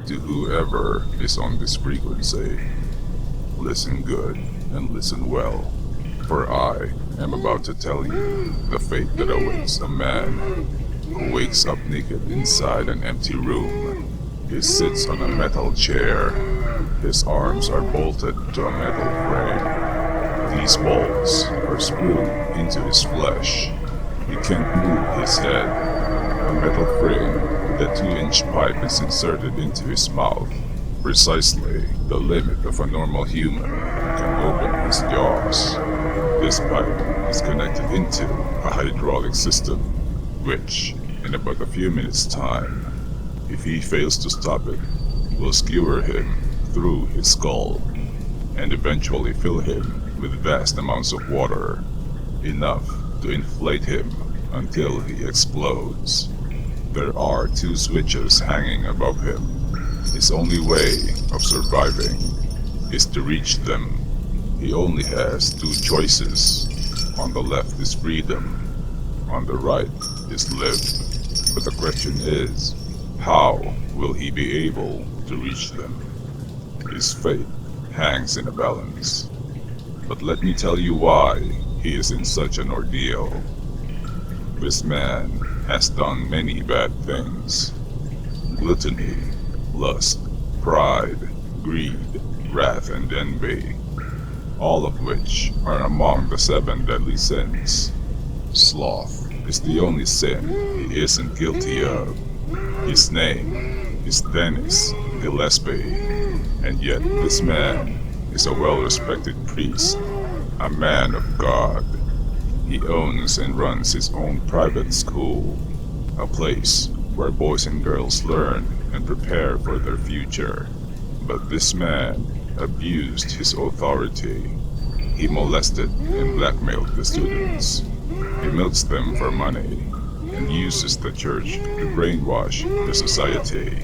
To whoever is on this frequency, listen good and listen well, for I am about to tell you the fate that awaits a man who wakes up naked inside an empty room. He sits on a metal chair. His arms are bolted to a metal frame. These bolts are screwed into his flesh. He can't move his head. A metal frame with a 2-inch pipe is inserted into his mouth. Precisely the limit of a normal human can open his jaws. This pipe is connected into a hydraulic system, which, in about a few minutes' time, if he fails to stop it, will skewer him through his skull and eventually fill him with vast amounts of water, enough to inflate him until he explodes. There are 2 switches hanging above him. His only way of surviving is to reach them. He only has 2 choices. On the left is freedom, on the right is live. But the question is, how will he be able to reach them? His fate hangs in a balance. But let me tell you why he is in such an ordeal. This man has done many bad things. Gluttony, lust, pride, greed, wrath, and envy, all of which are among the 7 deadly sins. Sloth is the only sin he isn't guilty of. His name is Demise Gillespie, and yet this man is a well-respected priest, a man of God. He owns and runs his own private school, a place where boys and girls learn and prepare for their future. But this man abused his authority. He molested and blackmailed the students. He milks them for money and uses the church to brainwash the society.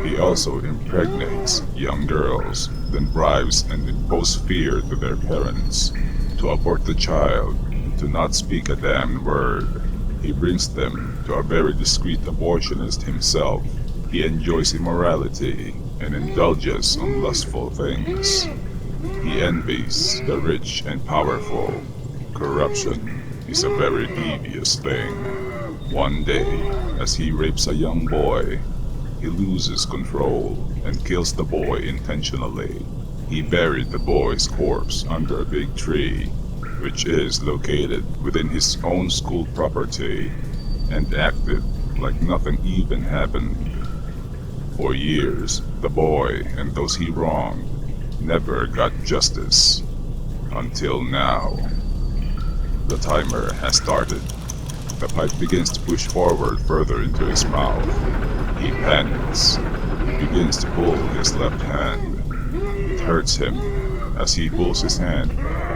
He also impregnates young girls, then bribes and imposes fear to their parents to abort the child, to not speak a damn word. He brings them to a very discreet abortionist himself. He enjoys immorality and indulges on lustful things. He envies the rich and powerful. Corruption is a very devious thing. One day, as he rapes a young boy, he loses control and kills the boy intentionally. He buried the boy's corpse under a big tree, which is located within his own school property, and acted like nothing even happened. For years, the boy and those he wronged never got justice. Until now. The timer has started. The pipe begins to push forward further into his mouth. He panics. He begins to pull his left hand. It hurts him. As he pulls his hand,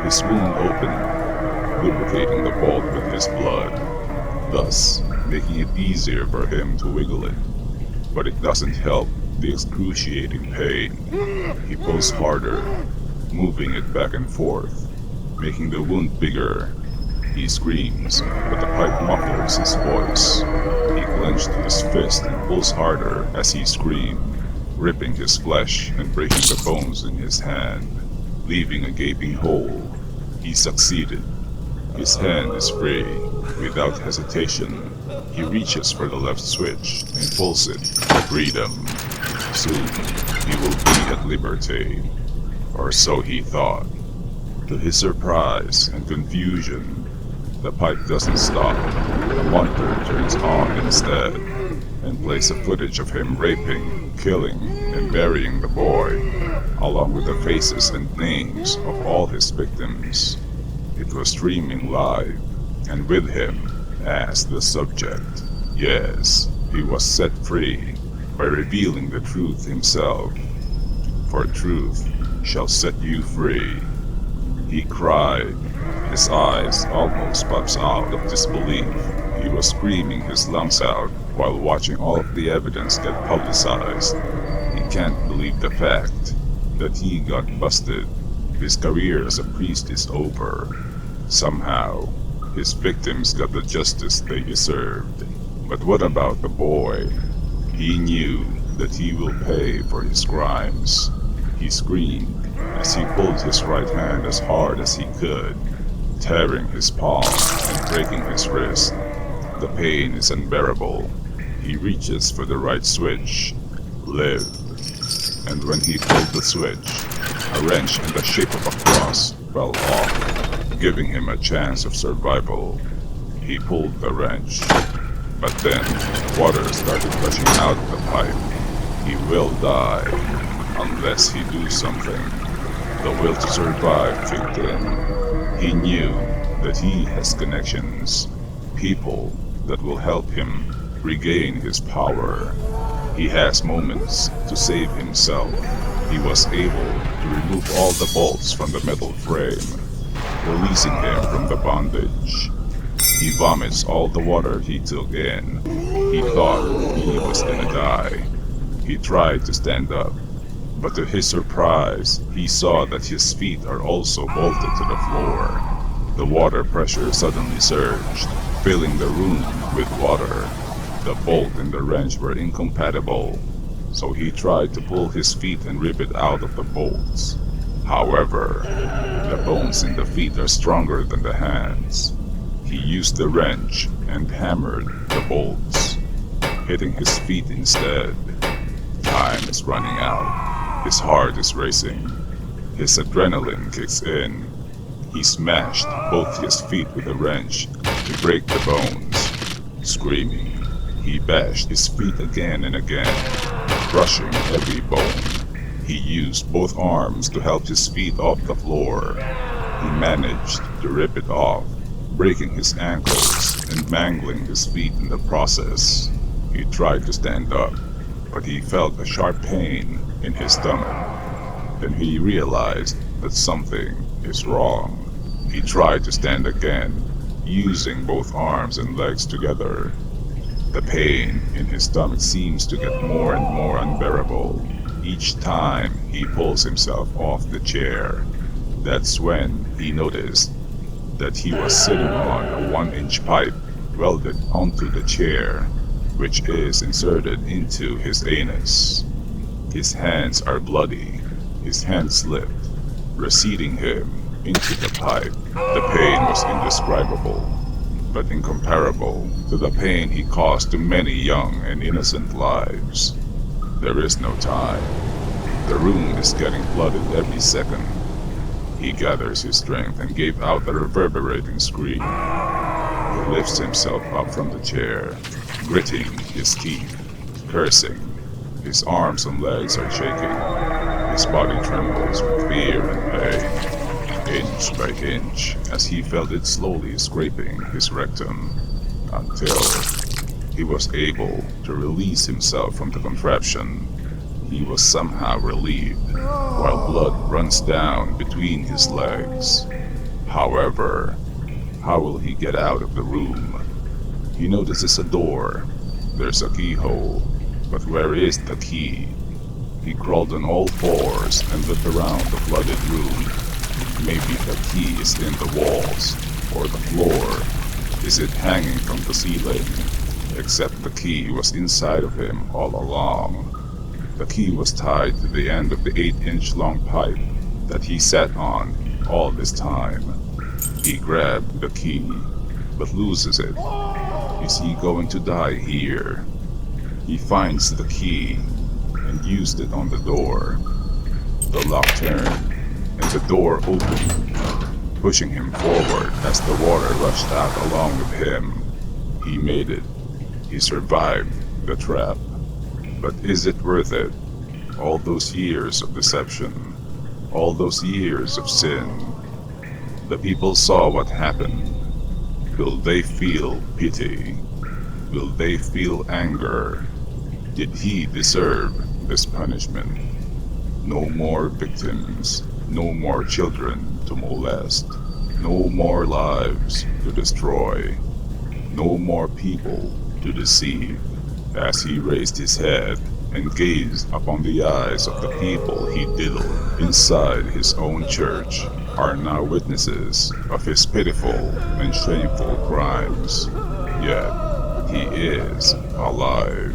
his wound opens, lubricating the bolt with his blood, thus making it easier for him to wiggle it. But it doesn't help the excruciating pain. He pulls harder, moving it back and forth, making the wound bigger. He screams, but the pipe muffles his voice. He clenched his fist and pulls harder as he screamed, ripping his flesh and breaking the bones in his hand, leaving a gaping hole. He succeeded. His hand is free. Without hesitation, he reaches for the left switch and pulls it. Freedom. Soon, he will be at liberty. Or so he thought. To his surprise and confusion, the pipe doesn't stop. The monitor turns on instead, and plays a footage of him raping, killing, and burying the boy, along with the faces and names of all his victims. It was streaming live, and with him as the subject. Yes, he was set free by revealing the truth himself. For truth shall set you free. He cried. His eyes almost pops out of disbelief. He was screaming his lungs out while watching all of the evidence get publicized. He can't believe the fact that he got busted. His career as a priest is over. Somehow, his victims got the justice they deserved. But what about the boy? He knew that he will pay for his crimes. He screamed as he pulled his right hand as hard as he could, tearing his palm and breaking his wrist. The pain is unbearable. He reaches for the right switch, live, and when he pulled the switch, a wrench in the shape of a cross fell off, giving him a chance of survival. He pulled the wrench, but then water started gushing out of the pipe. He will die unless he do something. The will to survive kicked in. He knew that he has connections, people that will help him regain his power. He has moments to save himself. He was able to remove all the bolts from the metal frame, releasing him from the bondage. He vomits all the water he took in. He thought he was gonna die. He tried to stand up, but to his surprise, he saw that his feet are also bolted to the floor. The water pressure suddenly surged, filling the room with water. The bolt and the wrench were incompatible, so he tried to pull his feet and rip it out of the bolts. However, the bones in the feet are stronger than the hands. He used the wrench and hammered the bolts, hitting his feet instead. Time is running out. His heart is racing. His adrenaline kicks in. He smashed both his feet with a wrench to break the bones. Screaming, he bashed his feet again and again, crushing every bone. He used both arms to help his feet off the floor. He managed to rip it off, breaking his ankles and mangling his feet in the process. He tried to stand up, but he felt a sharp pain in his stomach. Then he realized that something is wrong. He tried to stand again, using both arms and legs together. The pain in his stomach seems to get more and more unbearable each time he pulls himself off the chair. That's when he noticed that he was sitting on a 1-inch pipe welded onto the chair, which is inserted into his anus. His hands are bloody. His hand slipped, receding him into the pipe. The pain was indescribable, but incomparable to the pain he caused to many young and innocent lives. There is no time. The room is getting flooded every second. He gathers his strength and gave out a reverberating scream. He lifts himself up from the chair, gritting his teeth, cursing. His arms and legs are shaking. His body trembles with fear and pain, inch by inch, as he felt it slowly scraping his rectum, until he was able to release himself from the contraption. He was somehow relieved, while blood runs down between his legs. However, how will he get out of the room? He notices a door. There's a keyhole, but where is the key? He crawled on all fours and looked around the flooded room. Maybe the key is in the walls, or the floor. Is it hanging from the ceiling? Except the key was inside of him all along. The key was tied to the end of the 8-inch long pipe that he sat on all this time. He grabbed the key, but loses it. Is he going to die here? He finds the key and used it on the door. The lock turned and the door opened, pushing him forward as the water rushed out along with him. He made it. He survived the trap. But is it worth it? All those years of deception, all those years of sin. The people saw what happened. Will they feel pity? Will they feel anger? Did he deserve this punishment? No more victims, no more children to molest, no more lives to destroy, no more people to deceive. As he raised his head and gazed upon the eyes of the people he diddled inside his own church, are now witnesses of his pitiful and shameful crimes. Yet he is alive.